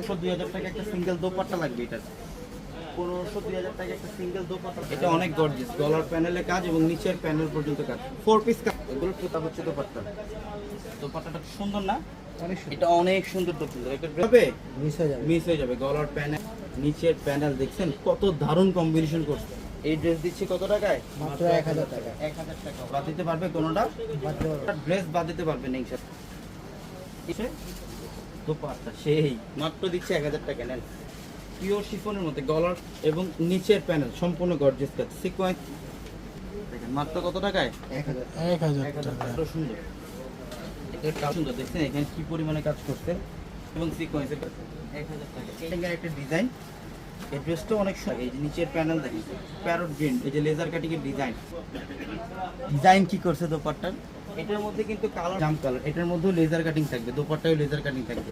2,000 টাকা একটা সিঙ্গেল দোপাট্টা লাগবে। এটা 1500-2000 টাকা একটা সিঙ্গেল দোপাট্টা। এটা অনেক গর্জিয়াস, গলার প্যানেলে কাজ এবং নিচের প্যানেল পর্যন্ত কাজ, 4 পিস কাজ। এগুলো পুরো হচ্ছে দোপাট্টা। দোপাট্টাটা সুন্দর না? এটা অনেক সুন্দর দোপাট্টা। এটা হবে মিস হয়ে যাবে। গলার প্যানেল, নিচের প্যানেল দেখছেন কত দারুণ কম্বিনেশন করছে। এই ড্রেস দিচ্ছি কত টাকায়? মাত্র 1000 টাকা। 1000 টাকা। বাদ দিতে পারবে কোনোটা? ড্রেস বাদ দিতে পারবে না ইনশাআল্লাহ। দোপাট্টা সেই মাত্র দিচ্ছে 1000 টাকা। নেন, পিওর শিফনের মধ্যে গলার এবং নিচের প্যানেল সম্পূর্ণ গর্জিয়াস কাজ, সিকোয়েন্স। দেখেন মাত্র কত টাকায়? 1000 টাকা। সুন্দর, এর কাজ সুন্দর। দেখছেন এখানে কি পরিমাণে কাজ করছে এবং সিকোয়েন্সের কাজ। 1000 টাকা। এটা একটা ডিজাইন। এই ড্রেসটা অনেক সুন্দর। এই যে নিচের প্যানেল দেখেন, প্যারট গ্রিন, এই যে লেজার কাটিং এর ডিজাইন কি করছে দোপাট্টার। এটার মধ্যে কিন্তু কালার জাম কালার, এটার মধ্যে লেজার কাটিং থাকবে, দোপাট্টায় লেজার কাটিং থাকবে।